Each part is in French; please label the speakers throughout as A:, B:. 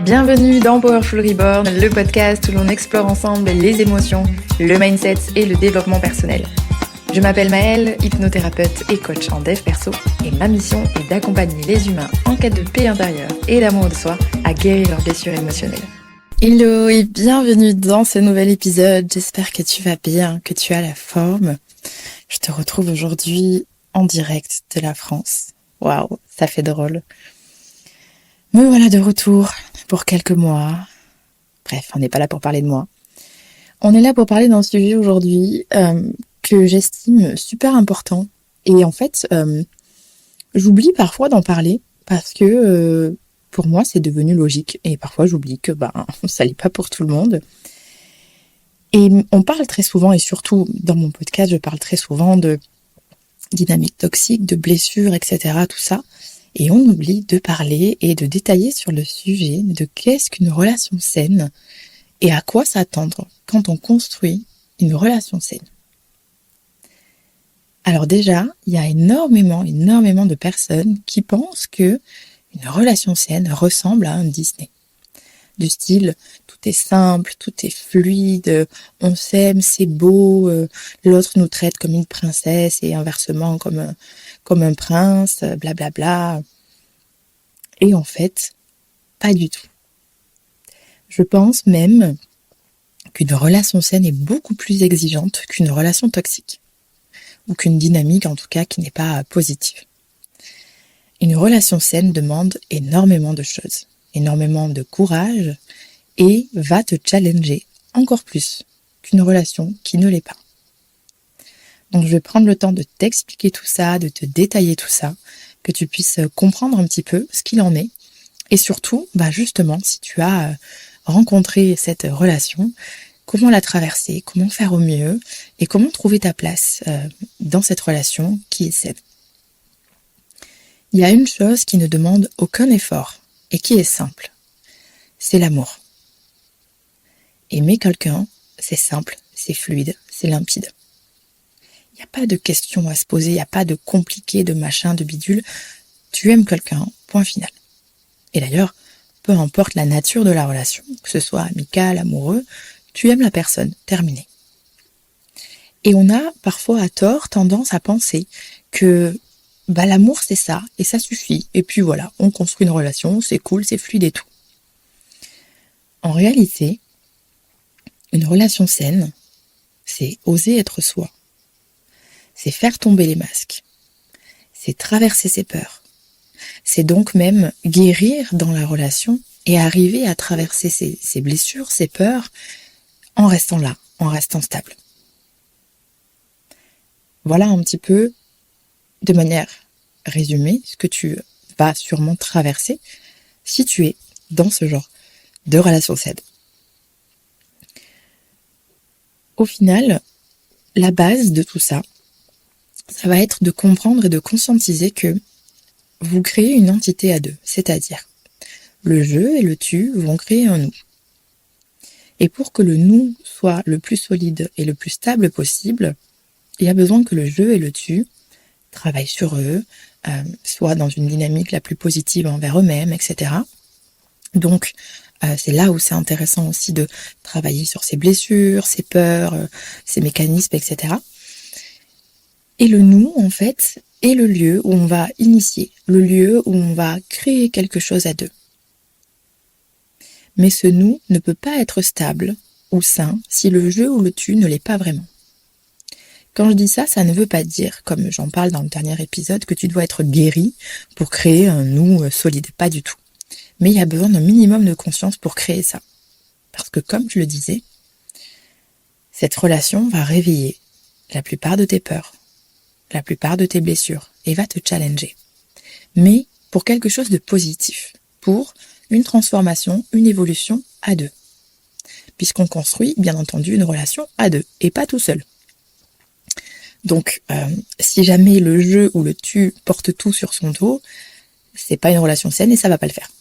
A: Bienvenue dans Powerful Reborn, le podcast où l'on explore ensemble les émotions, le mindset et le développement personnel. Je m'appelle Maëlle, hypnothérapeute et coach en dev perso, et ma mission est d'accompagner les humains en quête de paix intérieure et d'amour de soi à guérir leurs blessures émotionnelles. Hello et bienvenue dans ce nouvel épisode, j'espère que tu vas bien, que tu as la forme. Je te retrouve aujourd'hui en direct de la France. Waouh, ça fait drôle. Me voilà de retour pour quelques mois. Bref, on n'est pas là pour parler de moi. On est là pour parler d'un sujet aujourd'hui que j'estime super important. Et en fait, j'oublie parfois d'en parler parce que pour moi, c'est devenu logique. Et parfois, j'oublie que ça l'est pas pour tout le monde. Et on parle très souvent, et surtout dans mon podcast, je parle très souvent de dynamique toxique, de blessures, etc., tout ça. Et on oublie de parler et de détailler sur le sujet de qu'est-ce qu'une relation saine et à quoi s'attendre quand on construit une relation saine. Alors déjà, il y a énormément de personnes qui pensent que une relation saine ressemble à un Disney. Du style, tout est simple, tout est fluide, on s'aime, c'est beau, l'autre nous traite comme une princesse et inversement comme un prince, blablabla. Et en fait, pas du tout. Je pense même qu'une relation saine est beaucoup plus exigeante qu'une relation toxique, ou qu'une dynamique en tout cas qui n'est pas positive. Une relation saine demande énormément de choses, énormément de courage et va te challenger encore plus qu'une relation qui ne l'est pas. Donc je vais prendre le temps de t'expliquer tout ça, de te détailler tout ça, que tu puisses comprendre un petit peu ce qu'il en est. Et surtout, justement, si tu as rencontré cette relation, comment la traverser, comment faire au mieux et comment trouver ta place dans cette relation qui est saine. Il y a une chose qui ne demande aucun effort et qui est simple, c'est l'amour. Aimer quelqu'un, c'est simple, c'est fluide, c'est limpide. Il n'y a pas de questions à se poser, il n'y a pas de compliqué, de machin, de bidule. Tu aimes quelqu'un, point final. Et d'ailleurs, peu importe la nature de la relation, que ce soit amical, amoureux, tu aimes la personne, terminé. Et on a parfois à tort tendance à penser que l'amour c'est ça, et ça suffit. Et puis voilà, on construit une relation, c'est cool, c'est fluide et tout. En réalité, une relation saine, c'est oser être soi. C'est faire tomber les masques. C'est traverser ses peurs. C'est donc même guérir dans la relation et arriver à traverser ses blessures, ses peurs, en restant là, en restant stable. Voilà un petit peu, de manière résumée, ce que tu vas sûrement traverser si tu es dans ce genre de relation saine. Au final, la base de tout ça, ça va être de comprendre et de conscientiser que vous créez une entité à deux, c'est-à-dire le je et le tu vont créer un nous. Et pour que le nous soit le plus solide et le plus stable possible, il y a besoin que le je et le tu travaillent sur eux, soient dans une dynamique la plus positive envers eux-mêmes, etc. Donc, c'est là où c'est intéressant aussi de travailler sur ses blessures, ses peurs, ses mécanismes, etc. Et le nous, en fait, est le lieu où on va initier, le lieu où on va créer quelque chose à deux. Mais ce nous ne peut pas être stable ou sain si le je ou le tu ne l'est pas vraiment. Quand je dis ça, ça ne veut pas dire, comme j'en parle dans le dernier épisode, que tu dois être guéri pour créer un nous solide, pas du tout. Mais il y a besoin d'un minimum de conscience pour créer ça. Parce que comme je le disais, cette relation va réveiller la plupart de tes peurs, la plupart de tes blessures, et va te challenger. Mais pour quelque chose de positif, pour une transformation, une évolution à deux. Puisqu'on construit, bien entendu, une relation à deux, et pas tout seul. Donc, si jamais le je ou le tu porte tout sur son dos, c'est pas une relation saine et ça va pas le faire.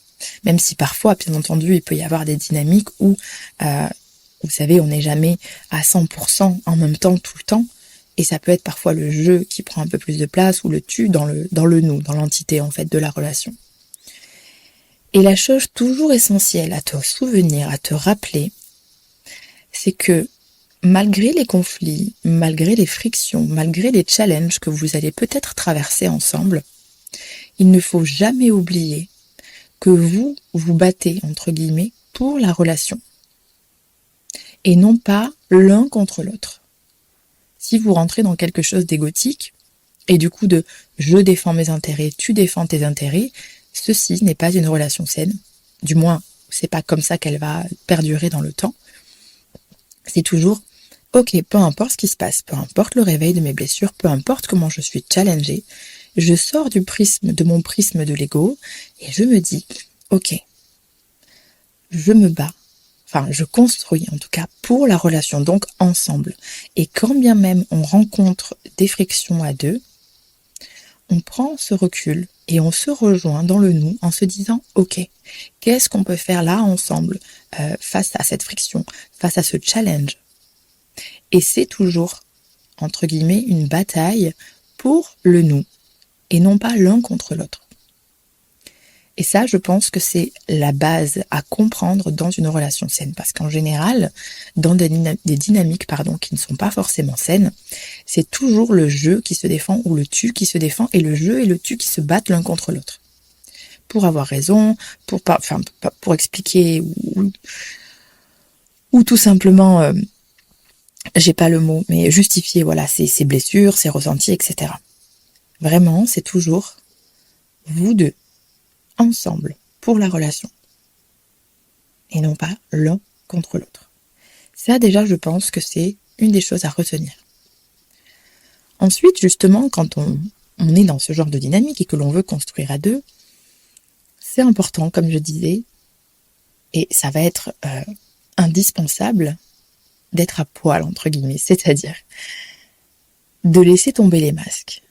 A: Même si parfois, bien entendu, il peut y avoir des dynamiques où, vous savez, on n'est jamais à 100% en même temps, tout le temps. Et ça peut être parfois le je qui prend un peu plus de place ou le tu dans le nous, dans l'entité en fait de la relation. Et la chose toujours essentielle à te souvenir, à te rappeler, c'est que malgré les conflits, malgré les frictions, malgré les challenges que vous allez peut-être traverser ensemble, il ne faut jamais oublier que vous vous battez, entre guillemets, pour la relation. Et non pas l'un contre l'autre. Si vous rentrez dans quelque chose d'égotique, et du coup de je défends mes intérêts, tu défends tes intérêts, ceci n'est pas une relation saine. Du moins, c'est pas comme ça qu'elle va perdurer dans le temps. C'est toujours, ok, peu importe ce qui se passe, peu importe le réveil de mes blessures, peu importe comment je suis challengée, je sors de mon prisme de l'ego, et je me dis, ok, je me bats, enfin je construis en tout cas pour la relation, donc ensemble. Et quand bien même on rencontre des frictions à deux, on prend ce recul et on se rejoint dans le nous en se disant, ok, qu'est-ce qu'on peut faire là ensemble face à cette friction, face à ce challenge. Et c'est toujours, entre guillemets, une bataille pour le nous et non pas l'un contre l'autre. Et ça, je pense que c'est la base à comprendre dans une relation saine. Parce qu'en général, dans des dynamiques qui ne sont pas forcément saines, c'est toujours le je qui se défend ou le tu qui se défend et le je et le tu qui se battent l'un contre l'autre. Pour avoir raison, pour expliquer ou tout simplement, j'ai pas le mot, mais justifier voilà ses blessures, ses ressentis, etc. Vraiment, c'est toujours vous deux, ensemble, pour la relation. Et non pas l'un contre l'autre. Ça, déjà, je pense que c'est une des choses à retenir. Ensuite, justement, quand on est dans ce genre de dynamique et que l'on veut construire à deux, c'est important, comme je disais, et ça va être indispensable d'être à poil, entre guillemets, c'est-à-dire de laisser tomber les masques,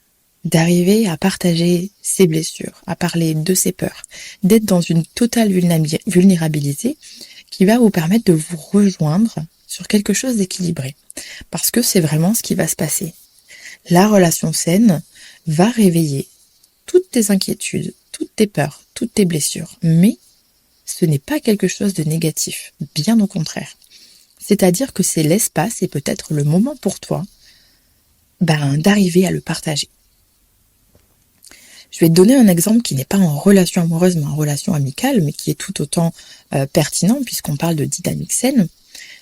A: d'arriver à partager ses blessures, à parler de ses peurs, d'être dans une totale vulnérabilité qui va vous permettre de vous rejoindre sur quelque chose d'équilibré. Parce que c'est vraiment ce qui va se passer. La relation saine va réveiller toutes tes inquiétudes, toutes tes peurs, toutes tes blessures. Mais ce n'est pas quelque chose de négatif, bien au contraire. C'est-à-dire que c'est l'espace et peut-être le moment pour toi d'arriver à le partager. Je vais te donner un exemple qui n'est pas en relation amoureuse, mais en relation amicale, mais qui est tout autant pertinent puisqu'on parle de dynamique saine.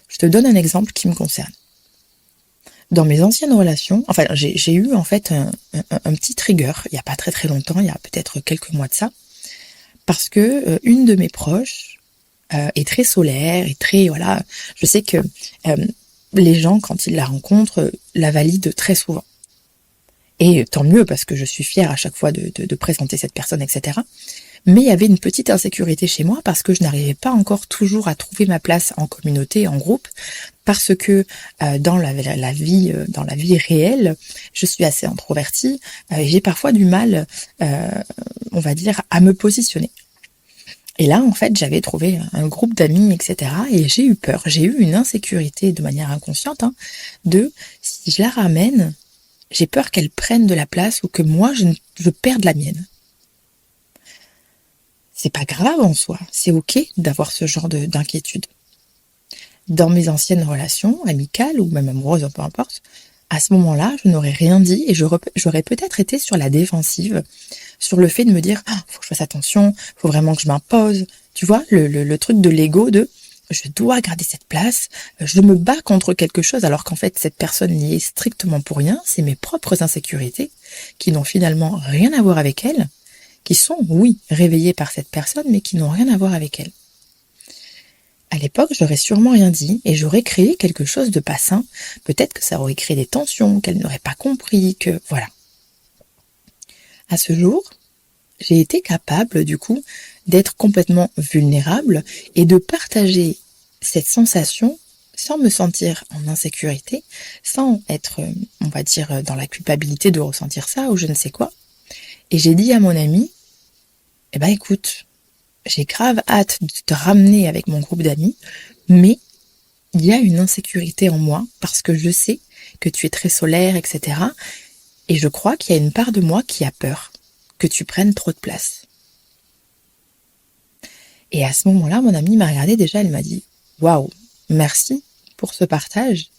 A: Je te donne un exemple qui me concerne. Dans mes anciennes relations, j'ai eu en fait un petit trigger, il n'y a pas très très longtemps, il y a peut-être quelques mois de ça, parce que une de mes proches est très solaire et très, voilà, je sais que les gens, quand ils la rencontrent, la valident très souvent. Et tant mieux, parce que je suis fière à chaque fois de présenter cette personne, etc. Mais il y avait une petite insécurité chez moi parce que je n'arrivais pas encore toujours à trouver ma place en communauté, en groupe, parce que dans la vie réelle, je suis assez introvertie et j'ai parfois du mal, on va dire, à me positionner. Et là, en fait, j'avais trouvé un groupe d'amis, etc. Et j'ai eu peur, j'ai eu une insécurité de manière inconsciente, de si je la ramène, j'ai peur qu'elle prenne de la place ou que moi, je perde la mienne. C'est pas grave en soi, c'est ok d'avoir ce genre d'inquiétude. Dans mes anciennes relations, amicales ou même amoureuses, peu importe, à ce moment-là, je n'aurais rien dit et j'aurais peut-être été sur la défensive, sur le fait de me dire « faut que je fasse attention, faut vraiment que je m'impose ». Tu vois, le truc de l'ego de « je dois garder cette place, je me bats contre quelque chose » alors qu'en fait, cette personne n'y est strictement pour rien, c'est mes propres insécurités qui n'ont finalement rien à voir avec elle, qui sont, oui, réveillées par cette personne, mais qui n'ont rien à voir avec elle. À l'époque, j'aurais sûrement rien dit et j'aurais créé quelque chose de pas sain. Peut-être que ça aurait créé des tensions, qu'elle n'aurait pas compris, que voilà. À ce jour, j'ai été capable, du coup, d'être complètement vulnérable et de partager cette sensation sans me sentir en insécurité, sans être, on va dire, dans la culpabilité de ressentir ça ou je ne sais quoi. Et j'ai dit à mon ami, écoute, j'ai grave hâte de te ramener avec mon groupe d'amis, mais il y a une insécurité en moi parce que je sais que tu es très solaire, etc. Et je crois qu'il y a une part de moi qui a peur que tu prennes trop de place. Et à ce moment-là, mon amie m'a regardée déjà, elle m'a dit « Waouh, merci pour ce partage,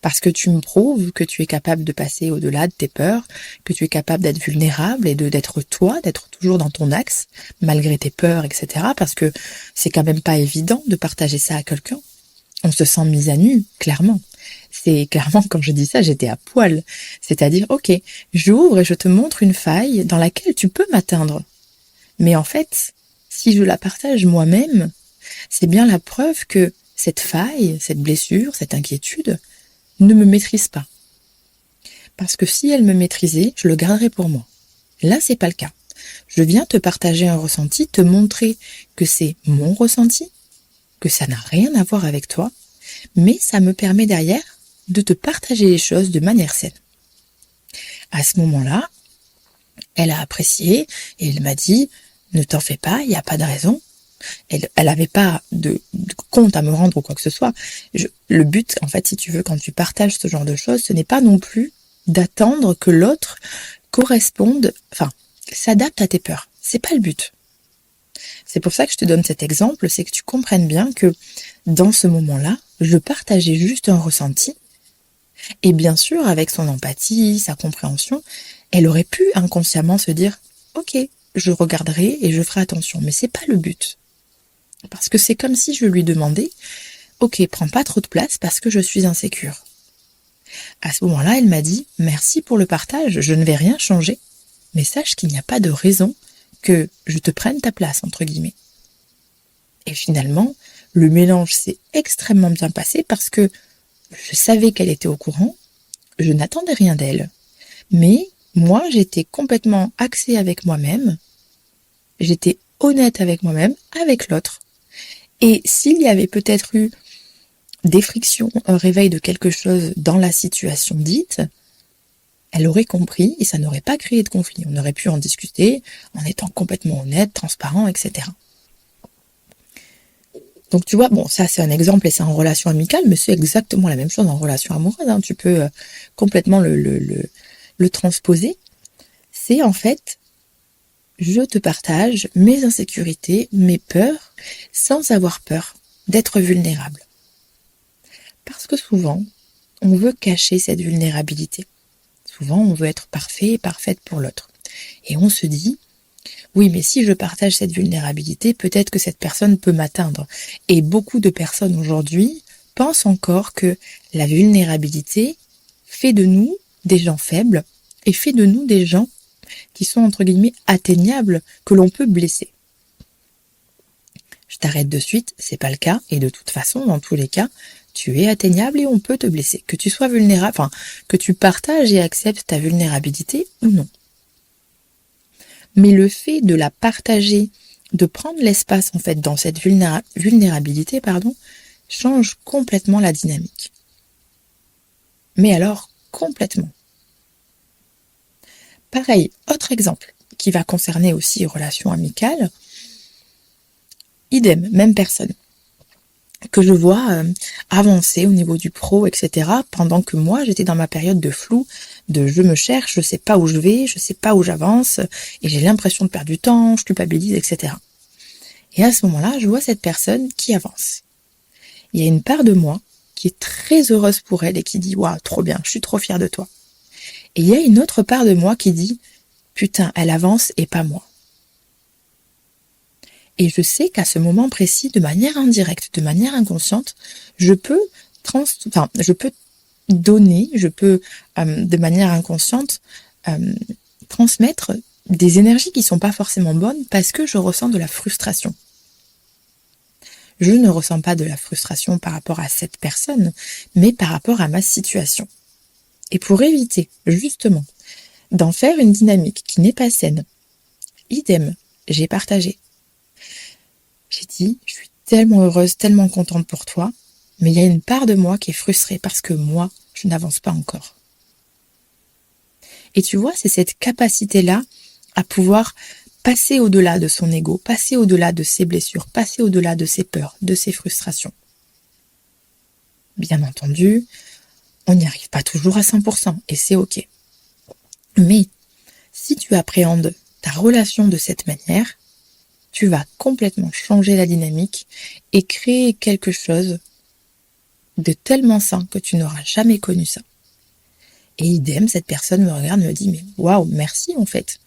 A: parce que tu me prouves que tu es capable de passer au-delà de tes peurs, que tu es capable d'être vulnérable et d'être toi, d'être toujours dans ton axe, malgré tes peurs, etc. Parce que c'est quand même pas évident de partager ça à quelqu'un. On se sent mise à nu, clairement. C'est clairement, quand je dis ça, j'étais à poil. C'est-à-dire, ok, j'ouvre et je te montre une faille dans laquelle tu peux m'atteindre. Mais en fait, si je la partage moi-même, c'est bien la preuve que cette faille, cette blessure, cette inquiétude ne me maîtrise pas. Parce que si elle me maîtrisait, je le garderais pour moi. Là, c'est pas le cas. Je viens te partager un ressenti, te montrer que c'est mon ressenti, que ça n'a rien à voir avec toi, mais ça me permet derrière de te partager les choses de manière saine. À ce moment-là, elle a apprécié et elle m'a dit « Ne t'en fais pas, il n'y a pas de raison ». Elle n'avait pas de compte à me rendre ou quoi que ce soit. Le but, en fait, si tu veux, quand tu partages ce genre de choses, ce n'est pas non plus d'attendre que l'autre corresponde, enfin, s'adapte à tes peurs. C'est pas le but. C'est pour ça que je te donne cet exemple, c'est que tu comprennes bien que dans ce moment-là, je partageais juste un ressenti. Et bien sûr, avec son empathie, sa compréhension, elle aurait pu inconsciemment se dire « Ok, je regarderai et je ferai attention ». Mais c'est pas le but. Parce que c'est comme si je lui demandais « Ok, prends pas trop de place parce que je suis insécure ». À ce moment-là, elle m'a dit « Merci pour le partage, je ne vais rien changer, mais sache qu'il n'y a pas de raison que je te prenne ta place, entre guillemets. » Et finalement, le mélange s'est extrêmement bien passé parce que je savais qu'elle était au courant, je n'attendais rien d'elle, mais moi, j'étais complètement axée avec moi-même, j'étais honnête avec moi-même, avec l'autre. Et s'il y avait peut-être eu des frictions, un réveil de quelque chose dans la situation dite, elle aurait compris et ça n'aurait pas créé de conflit. On aurait pu en discuter en étant complètement honnête, transparent, etc. Donc tu vois, bon, ça c'est un exemple et c'est en relation amicale, mais c'est exactement la même chose en relation amoureuse. Hein. Tu peux complètement le transposer. C'est en fait, je te partage mes insécurités, mes peurs, sans avoir peur d'être vulnérable. Parce que souvent, on veut cacher cette vulnérabilité. Souvent, on veut être parfait et parfaite pour l'autre. Et on se dit, oui, mais si je partage cette vulnérabilité, peut-être que cette personne peut m'atteindre. Et beaucoup de personnes aujourd'hui pensent encore que la vulnérabilité fait de nous des gens faibles et fait de nous des gens qui sont entre guillemets atteignables, que l'on peut blesser. Je t'arrête de suite, c'est pas le cas, et de toute façon, dans tous les cas, tu es atteignable et on peut te blesser. Que tu sois vulnérable, enfin, que tu partages et acceptes ta vulnérabilité ou non. Mais le fait de la partager, de prendre l'espace en fait dans cette vulnérabilité, change complètement la dynamique. Mais alors, complètement. Pareil, autre exemple, qui va concerner aussi les relations amicales, idem, même personne, que je vois avancer au niveau du pro, etc., pendant que moi, j'étais dans ma période de flou, de je me cherche, je sais pas où je vais, je sais pas où j'avance, et j'ai l'impression de perdre du temps, je culpabilise, etc. Et à ce moment-là, je vois cette personne qui avance. Il y a une part de moi qui est très heureuse pour elle et qui dit « Waouh, trop bien, je suis trop fière de toi ». Et il y a une autre part de moi qui dit « Putain, elle avance et pas moi ». Et je sais qu'à ce moment précis, de manière indirecte, de manière inconsciente, je peux donner, de manière inconsciente, transmettre des énergies qui sont pas forcément bonnes parce que je ressens de la frustration. Je ne ressens pas de la frustration par rapport à cette personne, mais par rapport à ma situation. Et pour éviter, justement, d'en faire une dynamique qui n'est pas saine, idem, j'ai partagé. J'ai dit, je suis tellement heureuse, tellement contente pour toi, mais il y a une part de moi qui est frustrée parce que moi, je n'avance pas encore. Et tu vois, c'est cette capacité-là à pouvoir passer au-delà de son ego, passer au-delà de ses blessures, passer au-delà de ses peurs, de ses frustrations. Bien entendu, on n'y arrive pas toujours à 100% et c'est ok. Mais si tu appréhendes ta relation de cette manière, tu vas complètement changer la dynamique et créer quelque chose de tellement sain que tu n'auras jamais connu ça. Et idem, cette personne me regarde et me dit « Mais waouh, merci en fait.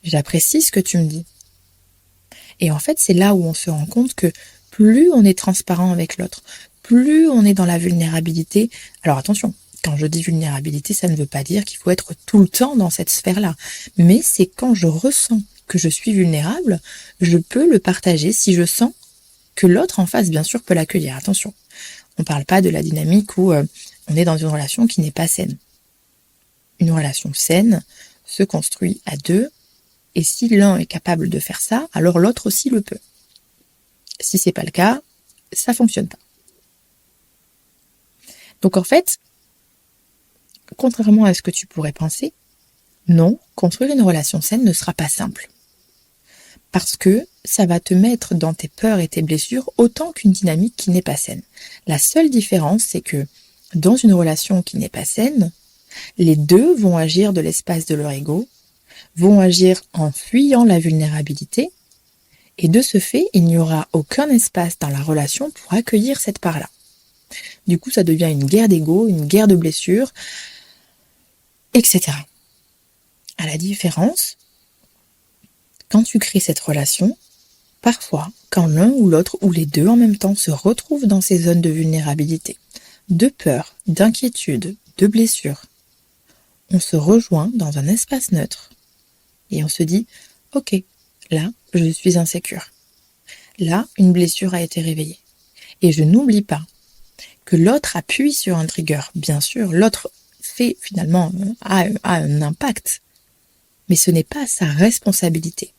A: J'apprécie ce que tu me dis. » Et en fait, c'est là où on se rend compte que plus on est transparent avec l'autre, plus on est dans la vulnérabilité. Alors attention, quand je dis vulnérabilité, ça ne veut pas dire qu'il faut être tout le temps dans cette sphère-là. Mais c'est quand je ressens que je suis vulnérable, je peux le partager si je sens que l'autre en face, bien sûr, peut l'accueillir. Attention, on ne parle pas de la dynamique où on est dans une relation qui n'est pas saine. Une relation saine se construit à deux, et si l'un est capable de faire ça, alors l'autre aussi le peut. Si c'est pas le cas, ça fonctionne pas. Donc en fait, contrairement à ce que tu pourrais penser, non, construire une relation saine ne sera pas simple. Parce que ça va te mettre dans tes peurs et tes blessures autant qu'une dynamique qui n'est pas saine. La seule différence, c'est que dans une relation qui n'est pas saine, les deux vont agir de l'espace de leur ego, vont agir en fuyant la vulnérabilité, et de ce fait, il n'y aura aucun espace dans la relation pour accueillir cette part-là. Du coup, ça devient une guerre d'ego, une guerre de blessures, etc. À la différence, quand tu crées cette relation, parfois, quand l'un ou l'autre ou les deux en même temps se retrouvent dans ces zones de vulnérabilité, de peur, d'inquiétude, de blessure, on se rejoint dans un espace neutre et on se dit « Ok, là, je suis insécure. Là, une blessure a été réveillée. Et je n'oublie pas que l'autre appuie sur un trigger. Bien sûr, l'autre fait finalement a un impact, mais ce n'est pas sa responsabilité.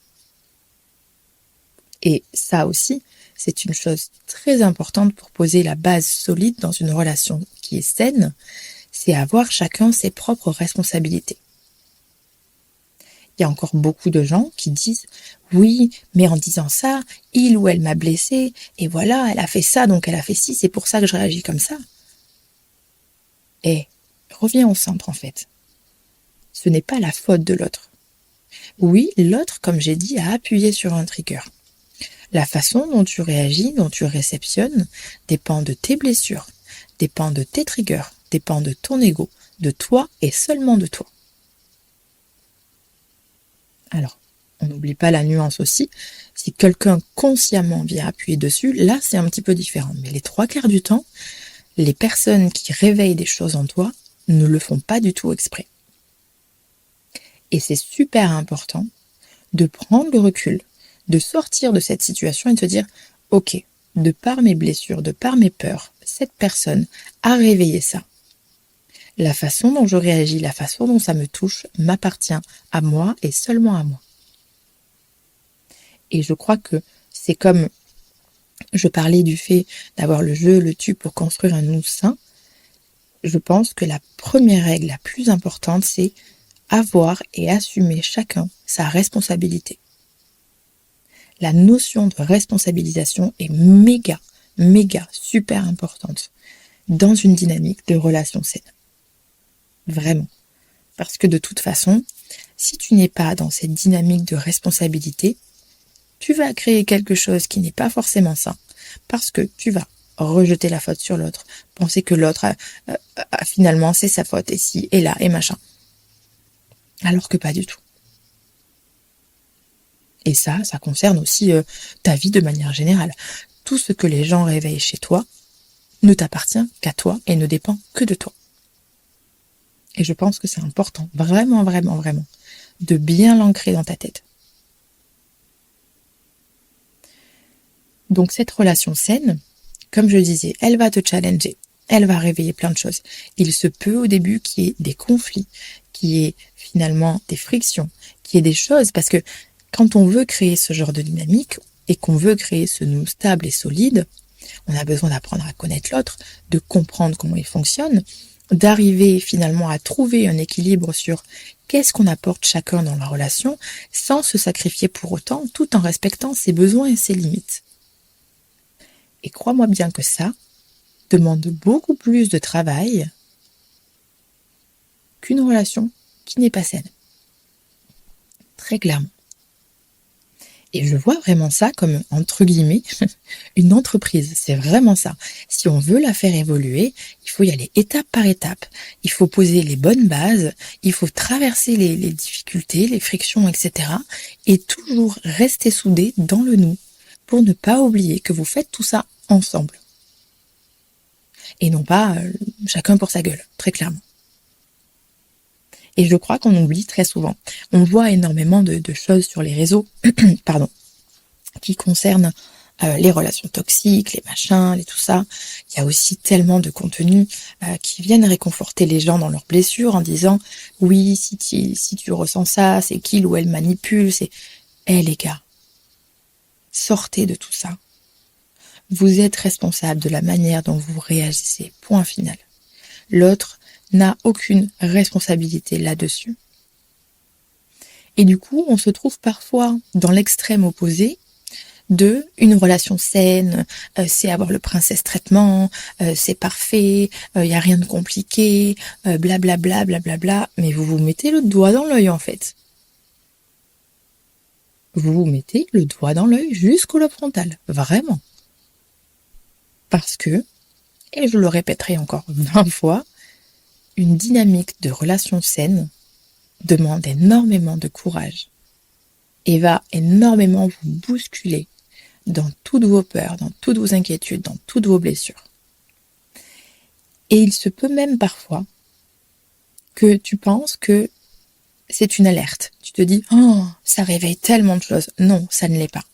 A: Et ça aussi, c'est une chose très importante pour poser la base solide dans une relation qui est saine, c'est avoir chacun ses propres responsabilités. Il y a encore beaucoup de gens qui disent « Oui, mais en disant ça, il ou elle m'a blessé, et voilà, elle a fait ça, donc elle a fait ci, c'est pour ça que je réagis comme ça. » Et reviens au centre en fait. Ce n'est pas la faute de l'autre. Oui, l'autre, comme j'ai dit, a appuyé sur un trigger. La façon dont tu réagis, dont tu réceptionnes, dépend de tes blessures, dépend de tes triggers, dépend de ton ego, de toi et seulement de toi. Alors, on n'oublie pas la nuance aussi. Si quelqu'un consciemment vient appuyer dessus, là c'est un petit peu différent. Mais les 3/4 du temps, les personnes qui réveillent des choses en toi ne le font pas du tout exprès. Et c'est super important de prendre le recul, de sortir de cette situation et de se dire « Ok, de par mes blessures, de par mes peurs, cette personne a réveillé ça. La façon dont je réagis, la façon dont ça me touche m'appartient à moi et seulement à moi. » Et je crois que c'est comme je parlais du fait d'avoir le je, le tu pour construire un nous sain. Je pense que la première règle la plus importante, c'est avoir et assumer chacun sa responsabilité. La notion de responsabilisation est méga, super importante dans une dynamique de relation saine. Vraiment. Parce que de toute façon, si tu n'es pas dans cette dynamique de responsabilité, tu vas créer quelque chose qui n'est pas forcément sain, parce que tu vas rejeter la faute sur l'autre, penser que l'autre a finalement c'est sa faute, et ci, et là, et machin. Alors que pas du tout. Et ça concerne aussi ta vie de manière générale. Tout ce que les gens réveillent chez toi ne t'appartient qu'à toi et ne dépend que de toi. Et je pense que c'est important, vraiment, de bien l'ancrer dans ta tête. Donc cette relation saine, comme je disais, elle va te challenger, elle va réveiller plein de choses. Il se peut au début qu'il y ait des conflits, qu'il y ait finalement des frictions, qu'il y ait des choses, parce que quand on veut créer ce genre de dynamique et qu'on veut créer ce nous stable et solide, on a besoin d'apprendre à connaître l'autre, de comprendre comment il fonctionne, d'arriver finalement à trouver un équilibre sur qu'est-ce qu'on apporte chacun dans la relation sans se sacrifier pour autant, tout en respectant ses besoins et ses limites. Et crois-moi bien que ça demande beaucoup plus de travail qu'une relation qui n'est pas saine. Très clairement. Et je vois vraiment ça comme, entre guillemets, une entreprise. C'est vraiment ça. Si on veut la faire évoluer, il faut y aller étape par étape. Il faut poser les bonnes bases, il faut traverser les difficultés, les frictions, etc. Et toujours rester soudé dans le nous pour ne pas oublier que vous faites tout ça ensemble. Et non pas chacun pour sa gueule, très clairement. Et je crois qu'on oublie très souvent. On voit énormément de choses sur les réseaux, pardon, qui concernent les relations toxiques, les machins, les tout ça. Il y a aussi tellement de contenus qui viennent réconforter les gens dans leurs blessures en disant « Oui, si tu ressens ça, c'est qu'il ou elle manipule. » Les gars, sortez de tout ça. Vous êtes responsable de la manière dont vous réagissez. Point final. L'autre n'a aucune responsabilité là-dessus. Et du coup, on se trouve parfois dans l'extrême opposé de une relation saine, c'est avoir le princesse traitement, c'est parfait, y a rien de compliqué, blablabla, blablabla, mais vous vous mettez le doigt dans l'œil en fait. Vous vous mettez le doigt dans l'œil jusqu'au lobe frontal, vraiment. Parce que, et je le répéterai encore 20 fois, une dynamique de relation saine demande énormément de courage et va énormément vous bousculer dans toutes vos peurs, dans toutes vos inquiétudes, dans toutes vos blessures. Et il se peut même parfois que tu penses que c'est une alerte. Tu te dis « Oh, ça réveille tellement de choses. » Non, ça ne l'est pas.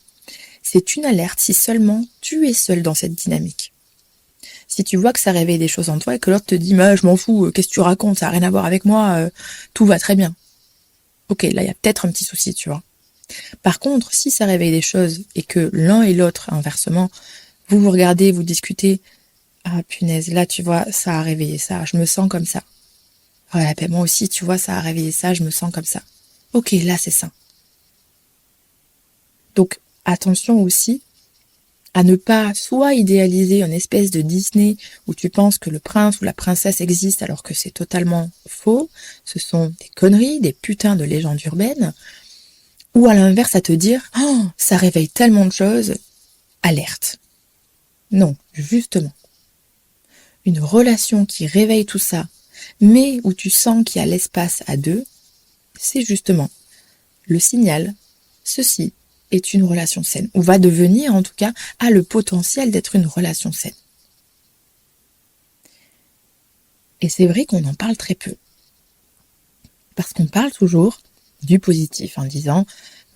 A: C'est une alerte si seulement tu es seul dans cette dynamique. Si tu vois que ça réveille des choses en toi et que l'autre te dit « Mais je m'en fous, qu'est-ce que tu racontes, ça n'a rien à voir avec moi, tout va très bien. » Ok, là il y a peut-être un petit souci, tu vois. Par contre, si ça réveille des choses et que l'un et l'autre, inversement, vous regardez, vous discutez, ah punaise, là tu vois, ça a réveillé ça, je me sens comme ça. Ouais, ben moi aussi, tu vois, ça a réveillé ça, je me sens comme ça. Ok, là c'est ça. Donc attention aussi à ne pas soit idéaliser une espèce de Disney où tu penses que le prince ou la princesse existe alors que c'est totalement faux, ce sont des conneries, des putains de légendes urbaines, ou à l'inverse à te dire « Oh, ça réveille tellement de choses, alerte ». Non, justement. Une relation qui réveille tout ça, mais où tu sens qu'il y a l'espace à deux, c'est justement le signal, ceci est une relation saine, ou va devenir en tout cas, a le potentiel d'être une relation saine. Et c'est vrai qu'on en parle très peu. Parce qu'on parle toujours du positif en disant,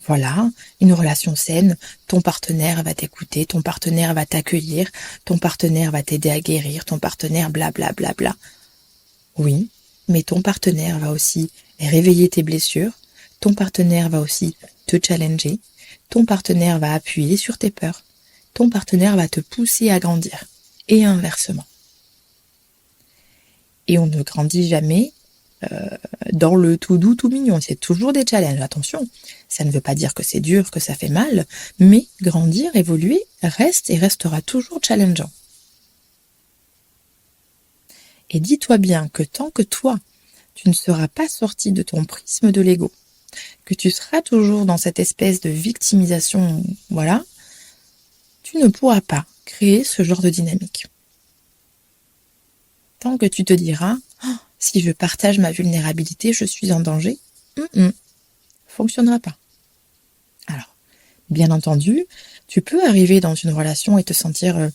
A: voilà, une relation saine, ton partenaire va t'écouter, ton partenaire va t'accueillir, ton partenaire va t'aider à guérir, ton partenaire blablabla. Bla, bla, bla. Oui, mais ton partenaire va aussi réveiller tes blessures, ton partenaire va aussi te challenger, ton partenaire va appuyer sur tes peurs, ton partenaire va te pousser à grandir, et inversement. Et on ne grandit jamais dans le tout doux, tout mignon. C'est toujours des challenges, attention. Ça ne veut pas dire que c'est dur, que ça fait mal, mais grandir, évoluer, reste et restera toujours challengeant. Et dis-toi bien que tant que toi, tu ne seras pas sorti de ton prisme de l'ego, que tu seras toujours dans cette espèce de victimisation, voilà, tu ne pourras pas créer ce genre de dynamique. Tant que tu te diras, oh, si je partage ma vulnérabilité, je suis en danger, fonctionnera pas. Alors, bien entendu, tu peux arriver dans une relation et te sentir,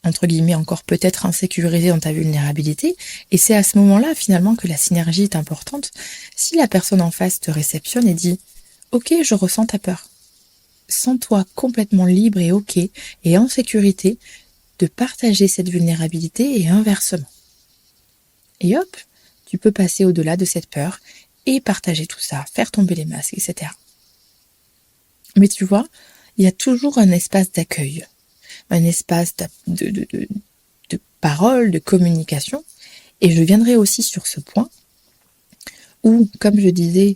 A: entre guillemets, encore peut-être insécurisé dans ta vulnérabilité, et c'est à ce moment-là, finalement, que la synergie est importante. Si la personne en face te réceptionne et dit « Ok, je ressens ta peur », sens-toi complètement libre et ok, et en sécurité, de partager cette vulnérabilité et inversement. Et hop, tu peux passer au-delà de cette peur et partager tout ça, faire tomber les masques, etc. Mais tu vois, il y a toujours un espace d'accueil, un espace de parole, de communication. Et je viendrai aussi sur ce point où, comme je disais,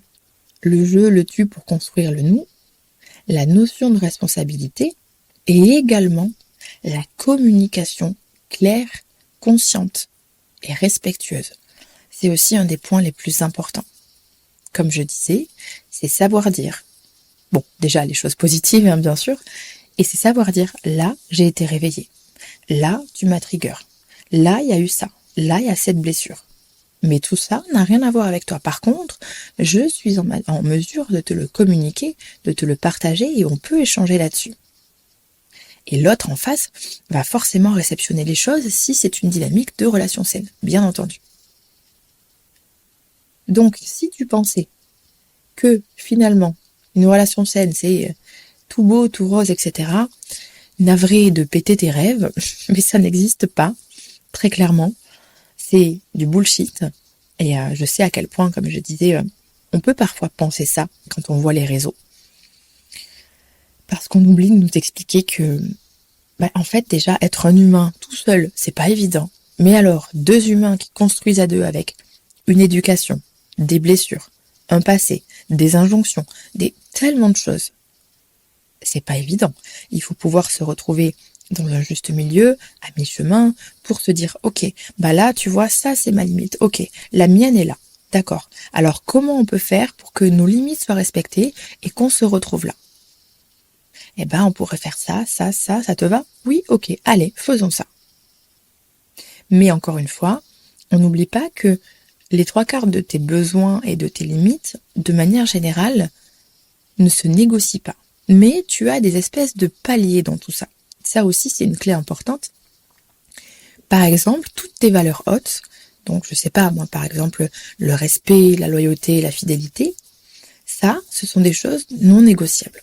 A: le jeu, le tu pour construire le nous, la notion de responsabilité et également la communication claire, consciente et respectueuse. C'est aussi un des points les plus importants. Comme je disais, c'est savoir dire Bon, déjà les choses positives, hein, bien sûr. Et c'est savoir dire, là, j'ai été réveillée. Là, tu m'as trigger. Là, il y a eu ça. Là, il y a cette blessure. Mais tout ça n'a rien à voir avec toi. Par contre, je suis en mesure de te le communiquer, de te le partager et on peut échanger là-dessus. Et l'autre en face va forcément réceptionner les choses si c'est une dynamique de relation saine, bien entendu. Donc, si tu pensais que finalement, une relation saine, c'est tout beau, tout rose, etc., navré de péter tes rêves, mais ça n'existe pas, très clairement. C'est du bullshit. Et je sais à quel point, comme je disais, on peut parfois penser ça quand on voit les réseaux. Parce qu'on oublie de nous expliquer que, en fait, déjà, être un humain tout seul, c'est pas évident. Mais alors, deux humains qui construisent à deux avec une éducation, des blessures, un passé, des injonctions, tellement de choses, c'est pas évident. Il faut pouvoir se retrouver dans un juste milieu, à mi-chemin, pour se dire, ok, là, tu vois, ça, c'est ma limite. Ok, la mienne est là. D'accord. Alors, comment on peut faire pour que nos limites soient respectées et qu'on se retrouve là? On pourrait faire ça te va? Oui, ok, allez, faisons ça. Mais encore une fois, on n'oublie pas que les 3/4 de tes besoins et de tes limites, de manière générale, ne se négocient pas. Mais tu as des espèces de paliers dans tout ça. Ça aussi, c'est une clé importante. Par exemple, toutes tes valeurs hautes, donc je sais pas, moi par exemple, le respect, la loyauté, la fidélité, ça, ce sont des choses non négociables.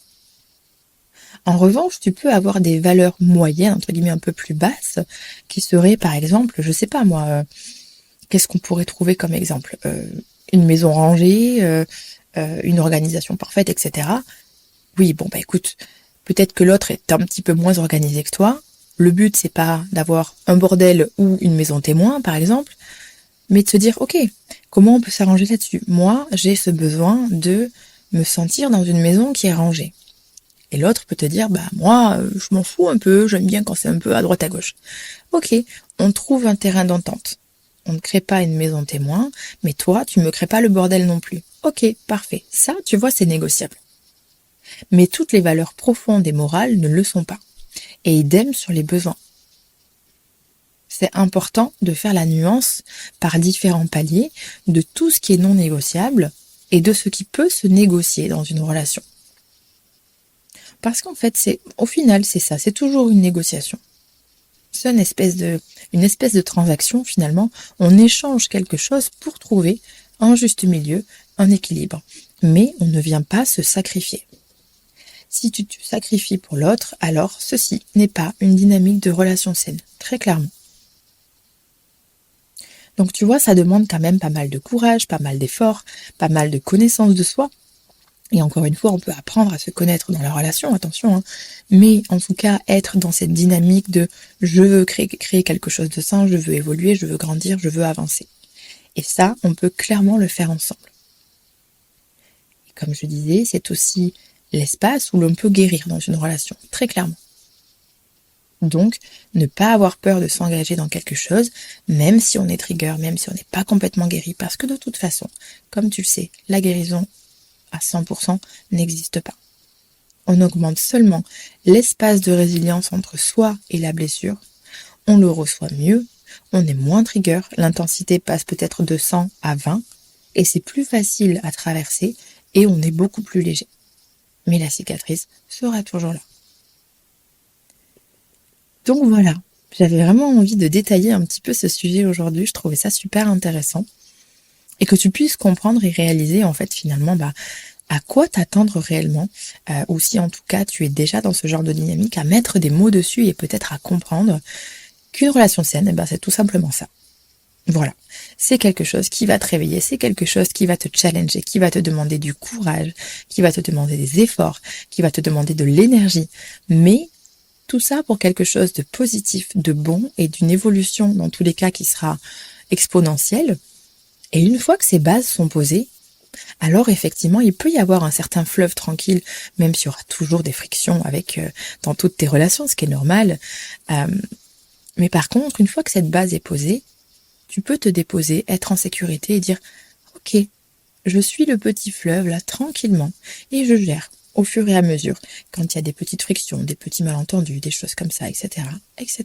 A: En revanche, tu peux avoir des valeurs moyennes, entre guillemets un peu plus basses, qui seraient par exemple, je sais pas moi, qu'est-ce qu'on pourrait trouver comme exemple? Une maison rangée, une organisation parfaite, etc. Oui, écoute, peut-être que l'autre est un petit peu moins organisé que toi. Le but, c'est pas d'avoir un bordel ou une maison témoin, par exemple, mais de se dire, ok, comment on peut s'arranger là-dessus? Moi, j'ai ce besoin de me sentir dans une maison qui est rangée. Et l'autre peut te dire, moi, je m'en fous un peu, j'aime bien quand c'est un peu à droite à gauche. Ok, on trouve un terrain d'entente. On ne crée pas une maison témoin, mais toi, tu me crées pas le bordel non plus. Ok, parfait. Ça, tu vois, c'est négociable. Mais toutes les valeurs profondes et morales ne le sont pas. Et idem sur les besoins. C'est important de faire la nuance par différents paliers de tout ce qui est non négociable et de ce qui peut se négocier dans une relation. Parce qu'en fait, au final, c'est ça, c'est toujours une négociation. C'est une espèce de transaction, finalement. On échange quelque chose pour trouver un juste milieu, un équilibre. Mais on ne vient pas se sacrifier. Si tu te sacrifies pour l'autre, alors ceci n'est pas une dynamique de relation saine, très clairement. Donc tu vois, ça demande quand même pas mal de courage, pas mal d'efforts, pas mal de connaissance de soi. Et encore une fois, on peut apprendre à se connaître dans la relation, attention, hein. Mais en tout cas, être dans cette dynamique de je veux créer quelque chose de sain, je veux évoluer, je veux grandir, je veux avancer. Et ça, on peut clairement le faire ensemble. Et comme je disais, c'est aussi l'espace où l'on peut guérir dans une relation, très clairement. Donc, ne pas avoir peur de s'engager dans quelque chose, même si on est trigger, même si on n'est pas complètement guéri, parce que de toute façon, comme tu le sais, la guérison à 100% n'existe pas. On augmente seulement l'espace de résilience entre soi et la blessure, on le reçoit mieux, on est moins trigger, l'intensité passe peut-être de 100 à 20, et c'est plus facile à traverser, et on est beaucoup plus léger. Mais la cicatrice sera toujours là. Donc voilà, j'avais vraiment envie de détailler un petit peu ce sujet aujourd'hui, je trouvais ça super intéressant. Et que tu puisses comprendre et réaliser en fait finalement à quoi t'attendre réellement, ou si en tout cas tu es déjà dans ce genre de dynamique, à mettre des mots dessus et peut-être à comprendre qu'une relation saine, c'est tout simplement ça. Voilà, c'est quelque chose qui va te réveiller, c'est quelque chose qui va te challenger, qui va te demander du courage, qui va te demander des efforts, qui va te demander de l'énergie, mais tout ça pour quelque chose de positif, de bon et d'une évolution dans tous les cas qui sera exponentielle. Et une fois que ces bases sont posées, alors effectivement, il peut y avoir un certain fleuve tranquille, même s'il y aura toujours des frictions dans toutes tes relations, ce qui est normal. Mais par contre, une fois que cette base est posée, tu peux te déposer, être en sécurité et dire « Ok, je suis le petit fleuve là, tranquillement, et je gère. au fur et à mesure, quand il y a des petites frictions, des petits malentendus, des choses comme ça, etc., etc.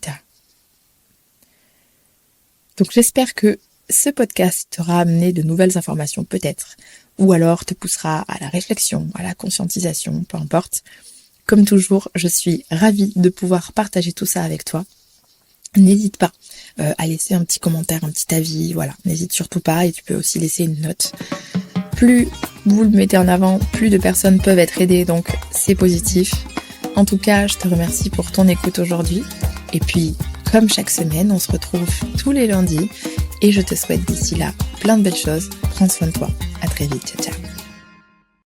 A: Donc j'espère que ce podcast t'aura amené de nouvelles informations peut-être, ou alors te poussera à la réflexion, à la conscientisation, peu importe. Comme toujours, je suis ravie de pouvoir partager tout ça avec toi. N'hésite pas à laisser un petit commentaire, un petit avis, voilà, n'hésite surtout pas, et tu peux aussi laisser une note. Plus vous le mettez en avant, plus de personnes peuvent être aidées, donc c'est positif. En tout cas, je te remercie pour ton écoute aujourd'hui. Et puis, comme chaque semaine, on se retrouve tous les lundis. Et je te souhaite d'ici là plein de belles choses. Prends soin de toi. À très vite. Ciao, ciao.